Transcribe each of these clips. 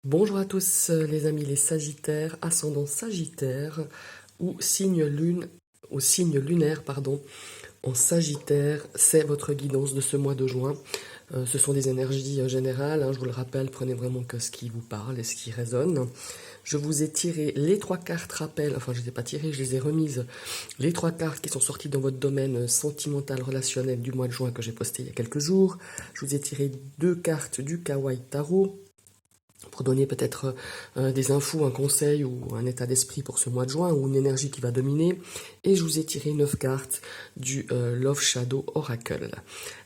Bonjour à tous les amis les Sagittaires, ascendant Sagittaire ou signe lunaire pardon, en Sagittaire, c'est votre guidance de ce mois de juin. Ce sont des énergies générales, je vous le rappelle, prenez vraiment que ce qui vous parle et ce qui résonne. Je vous ai tiré les trois cartes rappel, enfin je ne les ai pas tirées, je les ai remises, les trois cartes qui sont sorties dans votre domaine sentimental relationnel du mois de juin que j'ai posté il y a quelques jours. Je vous ai tiré deux cartes du Kawaii Tarot pour donner peut-être des infos, un conseil ou un état d'esprit pour ce mois de juin ou une énergie qui va dominer. Et je vous ai tiré 9 cartes du Love Shadow Oracle.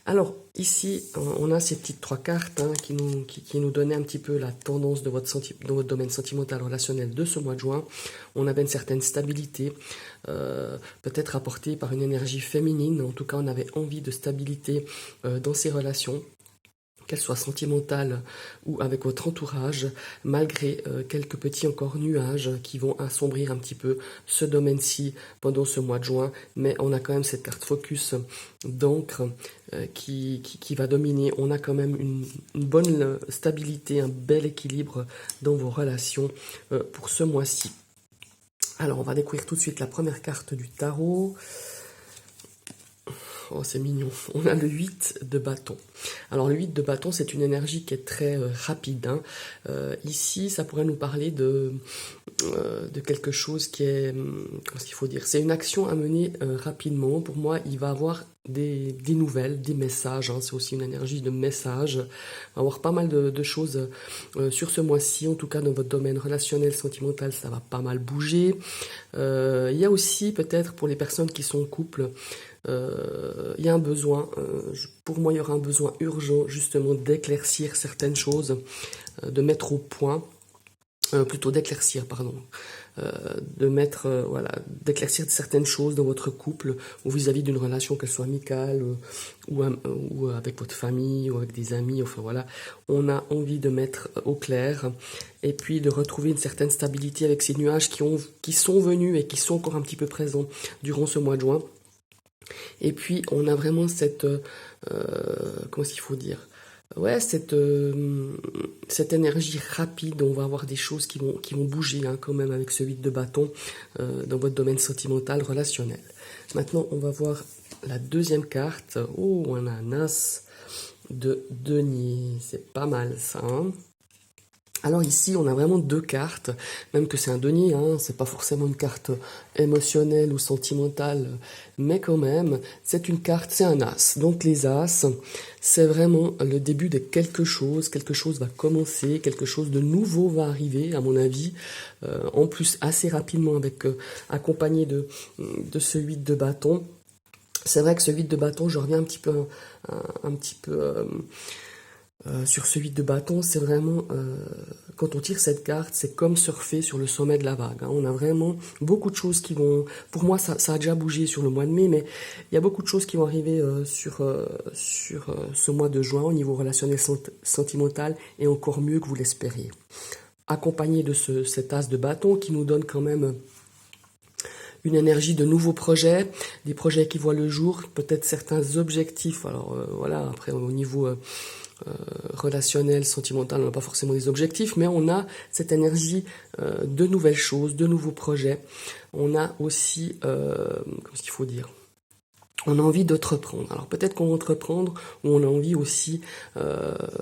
Alors ici, on a ces petites trois cartes qui nous donnaient un petit peu la tendance de votre domaine sentimental relationnel de ce mois de juin. On avait une certaine stabilité, peut-être apportée par une énergie féminine. En tout cas, on avait envie de stabilité dans ces relations, qu'elle soit sentimentale ou avec votre entourage, malgré quelques petits encore nuages qui vont assombrir un petit peu ce domaine-ci pendant ce mois de juin. Mais on a quand même cette carte focus d'encre qui va dominer. On a quand même une bonne stabilité, un bel équilibre dans vos relations pour ce mois-ci. Alors on va découvrir tout de suite la première carte du tarot. Oh, c'est mignon. On a le 8 de bâton. Alors, le 8 de bâton, c'est une énergie qui est très rapide. Ici, ça pourrait nous parler de quelque chose qui est... Comment est-ce qu'il faut dire? C'est une action à mener rapidement. Pour moi, il va avoir des nouvelles, des messages. C'est aussi une énergie de message. On va avoir pas mal de choses sur ce mois-ci. En tout cas, dans votre domaine relationnel, sentimental, ça va pas mal bouger. Il y a aussi, peut-être, pour les personnes qui sont en couple, il y a un besoin, pour moi il y aura un besoin urgent justement d'éclaircir certaines choses, de mettre au point, plutôt d'éclaircir, pardon, voilà, d'éclaircir certaines choses dans votre couple ou vis-à-vis d'une relation, qu'elle soit amicale ou avec votre famille ou avec des amis, enfin voilà, on a envie de mettre au clair et puis de retrouver une certaine stabilité avec ces nuages qui sont venus et qui sont encore un petit peu présents durant ce mois de juin. Et puis, on a vraiment cette... comment est-ce qu'il faut dire? Ouais, cette énergie rapide. On va avoir des choses qui vont bouger quand même avec ce 8 de bâton dans votre domaine sentimental, relationnel. Maintenant, on va voir la deuxième carte. Oh, on a un as de denier. C'est pas mal ça. Alors ici, on a vraiment deux cartes, même que c'est un denier, c'est pas forcément une carte émotionnelle ou sentimentale, mais quand même, c'est une carte, c'est un as. Donc les as, c'est vraiment le début de quelque chose va commencer, quelque chose de nouveau va arriver, à mon avis, en plus assez rapidement, accompagné de ce 8 de bâton. C'est vrai que ce 8 de bâton, je reviens un petit peu sur ce 8 de bâton, c'est vraiment, quand on tire cette carte, c'est comme surfer sur le sommet de la vague. On a vraiment beaucoup de choses qui vont... Pour moi, ça a déjà bougé sur le mois de mai, mais il y a beaucoup de choses qui vont arriver sur ce mois de juin au niveau relationnel sentimental, et encore mieux que vous l'espériez. Accompagné de cet as de bâton qui nous donne quand même une énergie de nouveaux projets, des projets qui voient le jour, peut-être certains objectifs. Alors voilà, après au niveau relationnel, sentimental, on n'a pas forcément des objectifs, mais on a cette énergie de nouvelles choses, de nouveaux projets. On a aussi, qu'est-ce qu'il faut dire? On a envie d'entreprendre. Alors peut-être qu'on va entreprendre, ou on a envie aussi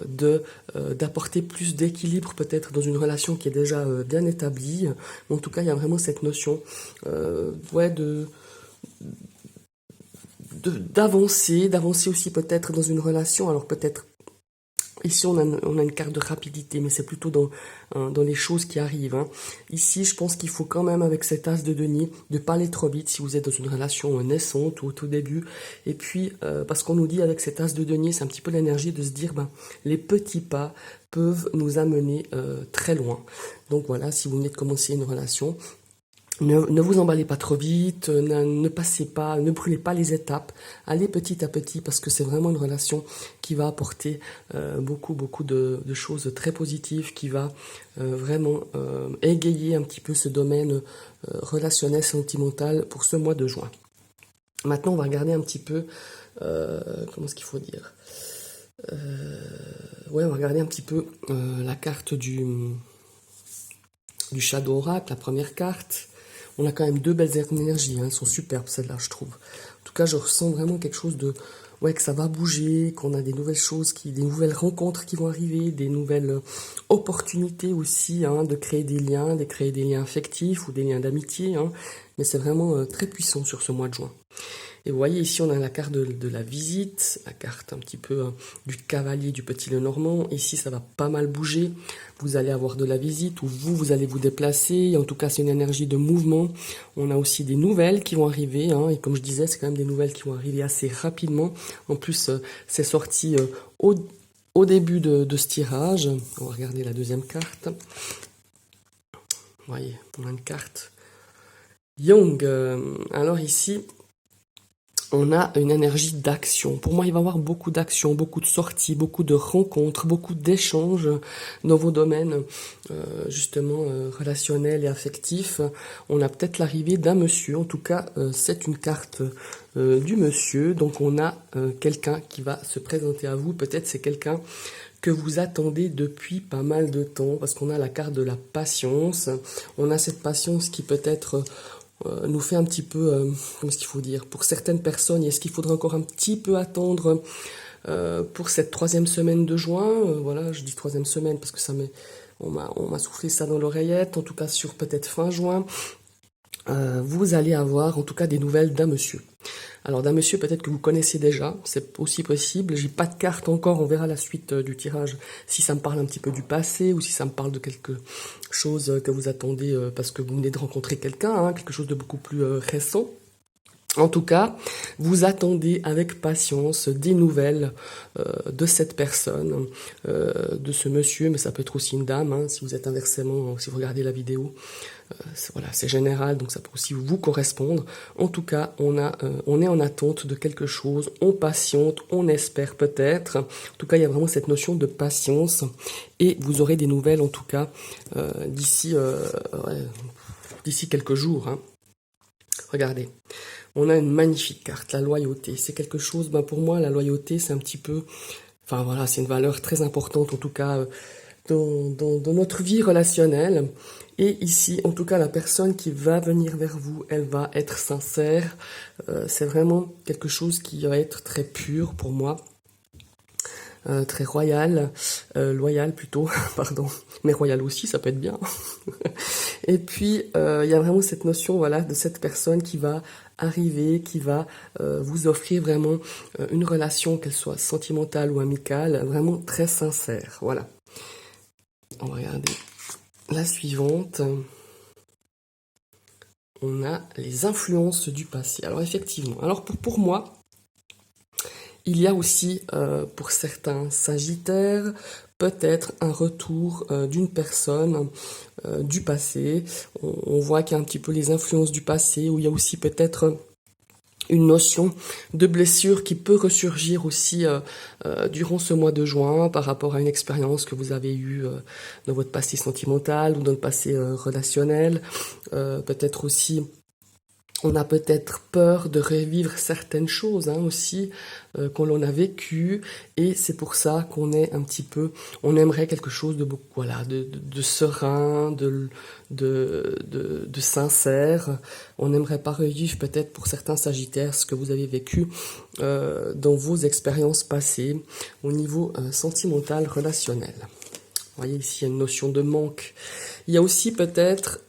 d'apporter plus d'équilibre peut-être dans une relation qui est déjà bien établie. En tout cas, il y a vraiment cette notion d'avancer aussi peut-être dans une relation. Alors peut-être ici, on a une carte de rapidité, mais c'est plutôt dans les choses qui arrivent. Ici, je pense qu'il faut quand même, avec cet as de denier, de pas aller trop vite si vous êtes dans une relation naissante ou au tout début. Et puis, parce qu'on nous dit avec cet as de denier, c'est un petit peu l'énergie de se dire, les petits pas peuvent nous amener très loin. Donc voilà, si vous venez de commencer une relation, ne vous emballez pas trop vite, ne passez pas, ne brûlez pas les étapes, allez petit à petit parce que c'est vraiment une relation qui va apporter beaucoup de choses très positives, qui va vraiment égayer un petit peu ce domaine relationnel, sentimental pour ce mois de juin. Maintenant, on va regarder un petit peu, comment est-ce qu'il faut dire, Ouais, on va regarder un petit peu la carte du Shadow Oracle, la première carte. On a quand même deux belles énergies, hein, elles sont superbes celles-là, je trouve. En tout cas, je ressens vraiment quelque chose de... Ouais, que ça va bouger, qu'on a des nouvelles choses, des nouvelles rencontres qui vont arriver, des nouvelles opportunités aussi, hein, de créer des liens affectifs ou des liens d'amitié, hein. Mais c'est vraiment très puissant sur ce mois de juin. Et vous voyez ici on a la carte de la visite, la carte un petit peu du cavalier du petit Lenormand. Ici ça va pas mal bouger, vous allez avoir de la visite ou vous allez vous déplacer. En tout cas c'est une énergie de mouvement. On a aussi des nouvelles qui vont arriver, hein, et comme je disais c'est quand même des nouvelles qui vont arriver assez rapidement. En plus c'est sorti au début de ce tirage. On va regarder la deuxième carte. Vous voyez, on a une carte Young. Alors ici on a une énergie d'action. Pour moi, il va y avoir beaucoup d'actions, beaucoup de sorties, beaucoup de rencontres, beaucoup d'échanges dans vos domaines, justement, relationnels et affectifs. On a peut-être l'arrivée d'un monsieur. En tout cas, c'est une carte du monsieur. Donc, on a quelqu'un qui va se présenter à vous. Peut-être c'est quelqu'un que vous attendez depuis pas mal de temps, parce qu'on a la carte de la patience. On a cette patience qui peut être nous fait un petit peu, comment est-ce qu'il faut dire, pour certaines personnes, est-ce qu'il faudra encore un petit peu attendre pour cette troisième semaine de juin, voilà, je dis troisième semaine parce que on m'a soufflé ça dans l'oreillette, en tout cas sur peut-être fin juin, vous allez avoir en tout cas des nouvelles d'un monsieur. Alors d'un monsieur peut-être que vous connaissez déjà, c'est aussi possible, j'ai pas de carte encore, on verra la suite du tirage, si ça me parle un petit peu du passé ou si ça me parle de quelque chose que vous attendez parce que vous venez de rencontrer quelqu'un, hein, quelque chose de beaucoup plus récent. En tout cas, vous attendez avec patience des nouvelles de cette personne, de ce monsieur, mais ça peut être aussi une dame, hein, si vous êtes inversement, si vous regardez la vidéo. Voilà, c'est général, donc ça peut aussi vous correspondre. En tout cas, on est en attente de quelque chose, on patiente, on espère peut-être. En tout cas, il y a vraiment cette notion de patience, et vous aurez des nouvelles, en tout cas, d'ici quelques jours, hein. Regardez. On a une magnifique carte, la loyauté. C'est quelque chose, pour moi, la loyauté, c'est un petit peu... Enfin voilà, c'est une valeur très importante, en tout cas, dans notre vie relationnelle. Et ici, en tout cas, la personne qui va venir vers vous, elle va être sincère. C'est vraiment quelque chose qui va être très pur pour moi. Très loyal plutôt, pardon, mais royal aussi, ça peut être bien. Et puis, il y a vraiment cette notion, voilà, de cette personne qui va arriver, qui va vous offrir vraiment une relation, qu'elle soit sentimentale ou amicale, vraiment très sincère, voilà. On va regarder la suivante. On a les influences du passé. Alors effectivement, alors pour moi, il y a aussi, pour certains sagittaires, peut-être un retour d'une personne du passé. On voit qu'il y a un petit peu les influences du passé, où il y a aussi peut-être une notion de blessure qui peut ressurgir aussi durant ce mois de juin par rapport à une expérience que vous avez eue dans votre passé sentimental ou dans le passé relationnel. Peut-être aussi... On a peut-être peur de revivre certaines choses, hein, aussi qu'on l'on a vécu, et c'est pour ça qu'on est un petit peu, on aimerait quelque chose de beaucoup, voilà, de serein, de sincère. On n'aimerait pas revivre peut-être pour certains sagittaires ce que vous avez vécu dans vos expériences passées au niveau sentimental, relationnel. Vous voyez ici, il y a une notion de manque. Il y a aussi peut-être...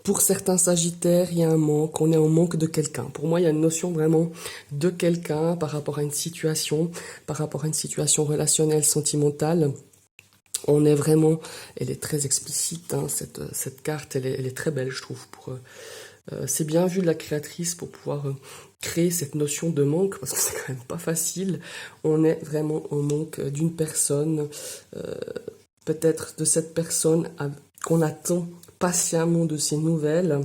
pour certains sagittaires, il y a un manque, on est en manque de quelqu'un. Pour moi, il y a une notion vraiment de quelqu'un par rapport à une situation, par rapport à une situation relationnelle, sentimentale. On est vraiment, elle est très explicite, hein, cette carte, elle est très belle, je trouve. C'est bien vu de la créatrice pour pouvoir créer cette notion de manque, parce que c'est quand même pas facile. On est vraiment en manque d'une personne, peut-être de cette personne qu'on attend patiemment de ses nouvelles.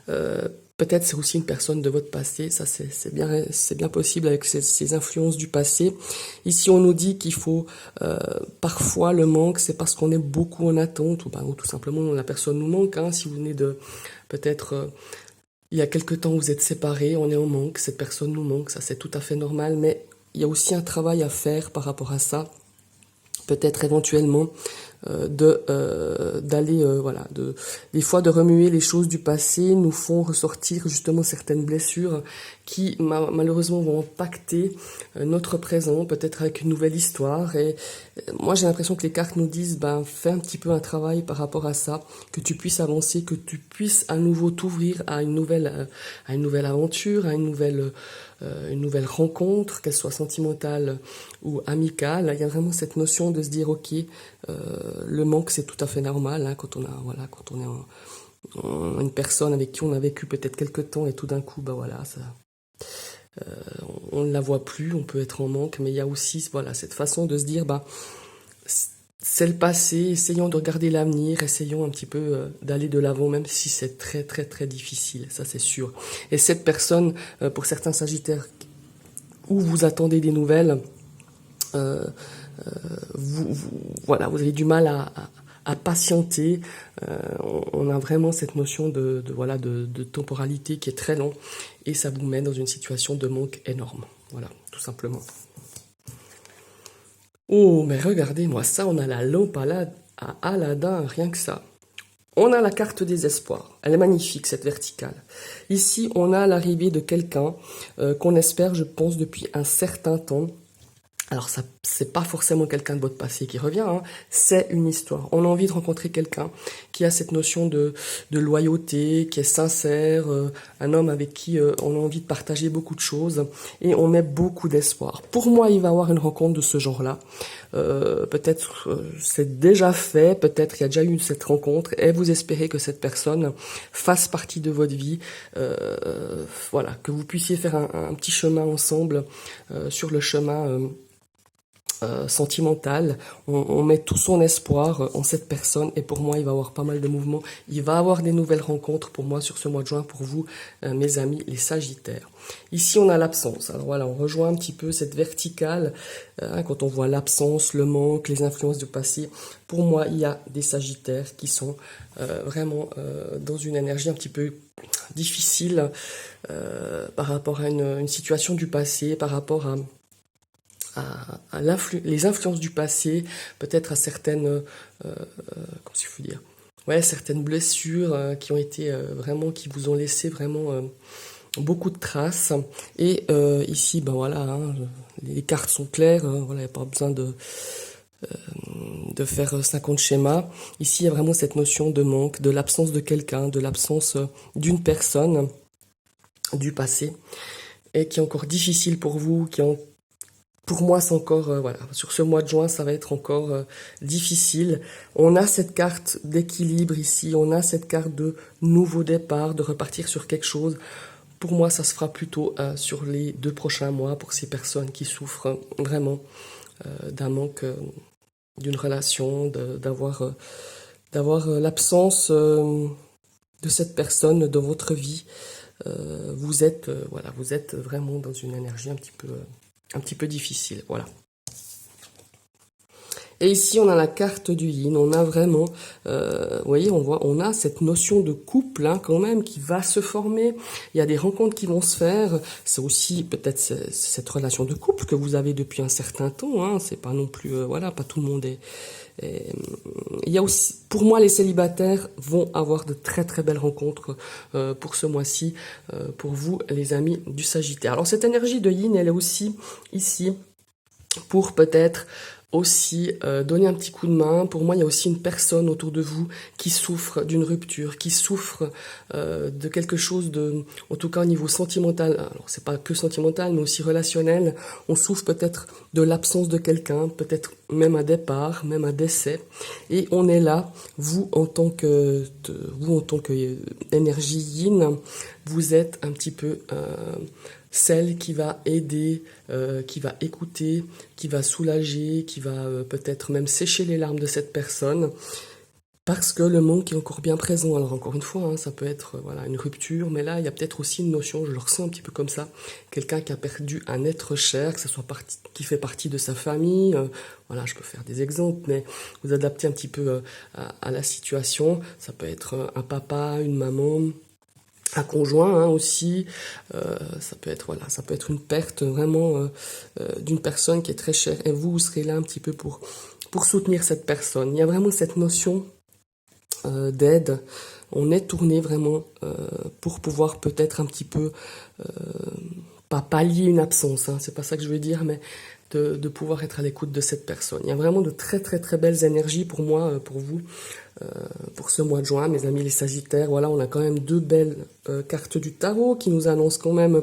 Peut-être c'est aussi une personne de votre passé, ça c'est bien possible avec ces influences du passé. Ici on nous dit qu'il faut parfois le manque, c'est parce qu'on est beaucoup en attente, ou tout simplement la personne nous manque, hein, si vous venez de peut-être Il y a quelque temps, vous êtes séparés, on est en manque, cette personne nous manque, ça c'est tout à fait normal, mais il y a aussi un travail à faire par rapport à ça. Peut-être éventuellement d'aller voilà, des fois de remuer les choses du passé nous font ressortir justement certaines blessures qui malheureusement vont impacter notre présent, peut-être avec une nouvelle histoire. Et moi j'ai l'impression que les cartes nous disent ben fais un petit peu un travail par rapport à ça, que tu puisses avancer, que tu puisses à nouveau t'ouvrir à une nouvelle aventure, à une nouvelle rencontre, qu'elle soit sentimentale ou amicale. Il y a vraiment cette notion de se dire ok, le manque c'est tout à fait normal hein, quand on a voilà quand on est une personne avec qui on a vécu peut-être quelques temps et tout d'un coup bah voilà ça on ne la voit plus, on peut être en manque, mais il y a aussi voilà cette façon de se dire bah c'est le passé, essayons de regarder l'avenir, essayons un petit peu d'aller de l'avant, même si c'est très très très difficile, ça c'est sûr. Et cette personne, pour certains Sagittaires, où vous attendez des nouvelles, euh, voilà, vous avez du mal à patienter. On a vraiment cette notion voilà, de temporalité qui est très long, et ça vous met dans une situation de manque énorme. Voilà, tout simplement. Oh, mais regardez-moi ça, on a la lampe à Aladdin, rien que ça. On a la carte des espoirs. Elle est magnifique, cette verticale. Ici, on a l'arrivée de quelqu'un qu'on espère, je pense, depuis un certain temps. Alors, ça, c'est pas forcément quelqu'un de votre passé qui revient, hein, c'est une histoire. On a envie de rencontrer quelqu'un qui a cette notion de loyauté, qui est sincère, un homme avec qui on a envie de partager beaucoup de choses, et on met beaucoup d'espoir. Pour moi, il va y avoir une rencontre de ce genre-là. Peut-être c'est déjà fait, peut-être il y a déjà eu cette rencontre, et vous espérez que cette personne fasse partie de votre vie, voilà, que vous puissiez faire un petit chemin ensemble sur le chemin sentimental. On met tout son espoir en cette personne, et pour moi il va avoir pas mal de mouvements, il va avoir des nouvelles rencontres pour moi sur ce mois de juin, pour vous mes amis les Sagittaires. Ici on a l'absence, alors voilà, on rejoint un petit peu cette verticale quand on voit l'absence, le manque, les influences du passé. Pour moi il y a des Sagittaires qui sont vraiment dans une énergie un petit peu difficile par rapport à une situation du passé, par rapport à les influences du passé, peut-être à certaines, comment il faut dire, ouais, certaines blessures qui ont été vraiment, qui vous ont laissé vraiment beaucoup de traces. Et ici, ben voilà, hein, les cartes sont claires, hein, voilà, il n'y a pas besoin de faire 50 schémas. Ici, il y a vraiment cette notion de manque, de l'absence de quelqu'un, de l'absence d'une personne du passé, et qui est encore difficile pour vous, pour moi, c'est encore, voilà, sur ce mois de juin, ça va être encore difficile. On a cette carte d'équilibre ici, on a cette carte de nouveau départ, de repartir sur quelque chose. Pour moi, ça se fera plutôt sur les 2 prochains mois pour ces personnes qui souffrent vraiment d'un manque d'une relation, d'avoir l'absence de cette personne dans votre vie. Voilà, vous êtes vraiment dans une énergie un petit peu difficile, voilà. Et ici, on a la carte du yin. On a vraiment, vous voyez, on a cette notion de couple hein, quand même qui va se former. Il y a des rencontres qui vont se faire. C'est aussi peut-être cette relation de couple que vous avez depuis un certain temps. Hein. C'est pas non plus, voilà, pas tout le monde est. Il y a aussi, pour moi, les célibataires vont avoir de très très belles rencontres pour ce mois-ci, pour vous, les amis du Sagittaire. Alors cette énergie de yin, elle est aussi ici pour peut-être aussi donner un petit coup de main. Pour moi, il y a aussi une personne autour de vous qui souffre d'une rupture, qui souffre de quelque chose de, en tout cas au niveau sentimental. Alors c'est pas que sentimental, mais aussi relationnel. On souffre peut-être de l'absence de quelqu'un, peut-être même un départ, même un décès. Et on est là, vous en tant que énergie yin, vous êtes un petit peu celle qui va aider, qui va écouter, qui va soulager, qui va peut-être même sécher les larmes de cette personne, parce que le manque est encore bien présent. Alors encore une fois, hein, ça peut être voilà une rupture, mais là il y a peut-être aussi une notion, je le ressens un petit peu comme ça, quelqu'un qui a perdu un être cher, que ce soit qui fait partie de sa famille. Voilà, je peux faire des exemples, mais vous adaptez un petit peu à la situation. Ça peut être un papa, une maman, un conjoint hein, aussi, ça peut être voilà, ça peut être une perte vraiment d'une personne qui est très chère et vous serez là un petit peu pour soutenir cette personne. Il y a vraiment cette notion d'aide. On est tourné vraiment pour pouvoir peut-être un petit peu pas pallier une absence, hein, c'est pas ça que je veux dire, mais de pouvoir être à l'écoute de cette personne. Il y a vraiment de très très très belles énergies pour moi, pour vous, pour ce mois de juin, mes amis les Sagittaires. Voilà, on a quand même deux belles cartes du tarot qui nous annoncent quand même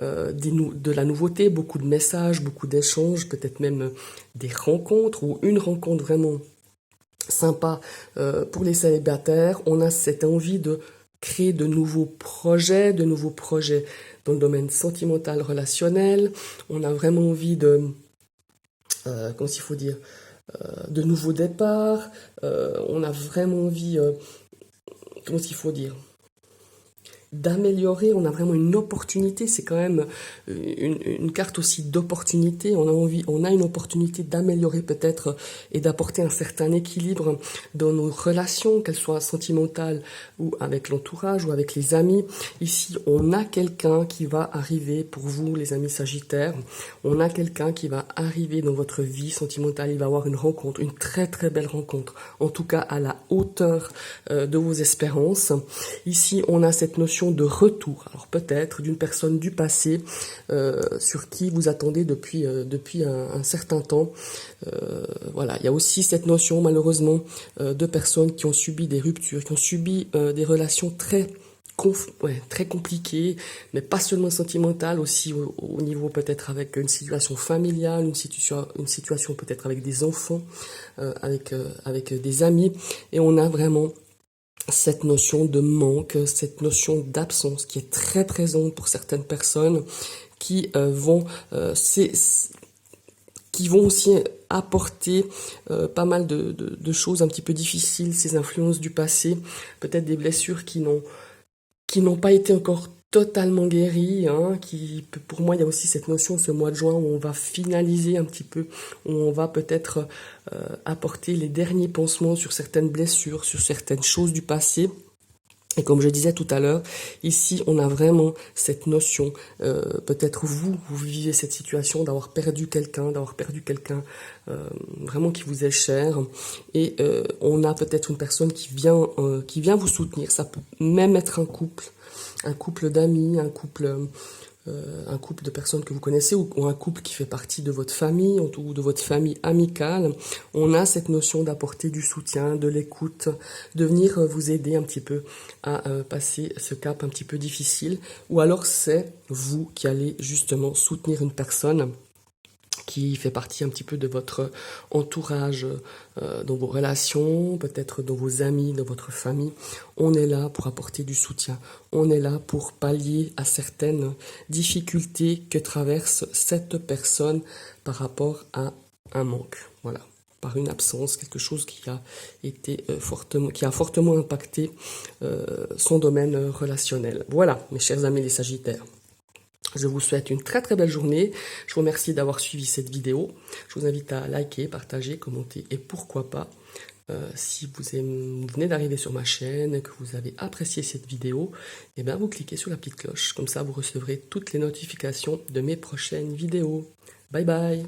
de la nouveauté, beaucoup de messages, beaucoup d'échanges, peut-être même des rencontres ou une rencontre vraiment sympa pour les célibataires. On a cette envie de créer de nouveaux projets dans le domaine sentimental, relationnel. On a vraiment envie de, comment il faut dire, de nouveaux départs. On a vraiment envie, comment il faut dire, d'améliorer, on a vraiment une opportunité, c'est quand même une carte aussi d'opportunité, on a une opportunité d'améliorer peut-être et d'apporter un certain équilibre dans nos relations, qu'elles soient sentimentales ou avec l'entourage ou avec les amis. Ici, on a quelqu'un qui va arriver pour vous, les amis Sagittaires, on a quelqu'un qui va arriver dans votre vie sentimentale, il va avoir une rencontre, une très très belle rencontre, en tout cas à la hauteur de vos espérances. Ici, on a cette notion de retour, alors peut-être d'une personne du passé sur qui vous attendez depuis un certain temps. Voilà, il y a aussi cette notion malheureusement de personnes qui ont subi des ruptures, qui ont subi des relations très compliquées, mais pas seulement sentimentales, aussi au niveau peut-être avec une situation familiale, une situation peut-être avec des enfants, avec des amis, et on a vraiment cette notion de manque, cette notion d'absence qui est très présente pour certaines personnes qui qui vont aussi apporter pas mal de choses un petit peu difficiles, ces influences du passé, peut-être des blessures qui n'ont pas été encore totalement guéries, hein, pour moi il y a aussi cette notion ce mois de juin où on va finaliser un petit peu, où on va peut-être apporter les derniers pansements sur certaines blessures, sur certaines choses du passé. Et comme je disais tout à l'heure, ici on a vraiment cette notion, peut-être vous vivez cette situation d'avoir perdu quelqu'un vraiment qui vous est cher, et on a peut-être une personne qui vient vous soutenir. Ça peut même être un couple d'amis, un couple de personnes que vous connaissez ou un couple qui fait partie de votre famille ou de votre famille amicale. On a cette notion d'apporter du soutien, de l'écoute, de venir vous aider un petit peu à passer ce cap un petit peu difficile. Ou alors c'est vous qui allez justement soutenir une personne qui fait partie un petit peu de votre entourage, dans vos relations, peut-être dans vos amis, dans votre famille. On est là pour apporter du soutien. On est là pour pallier à certaines difficultés que traverse cette personne par rapport à un manque. Voilà, par une absence, quelque chose qui a été fortement impacté son domaine relationnel. Voilà, mes chers amis les Sagittaires. Je vous souhaite une très très belle journée. Je vous remercie d'avoir suivi cette vidéo. Je vous invite à liker, partager, commenter et pourquoi pas, si vous venez d'arriver sur ma chaîne et que vous avez apprécié cette vidéo, eh bien vous cliquez sur la petite cloche. Comme ça, vous recevrez toutes les notifications de mes prochaines vidéos. Bye bye!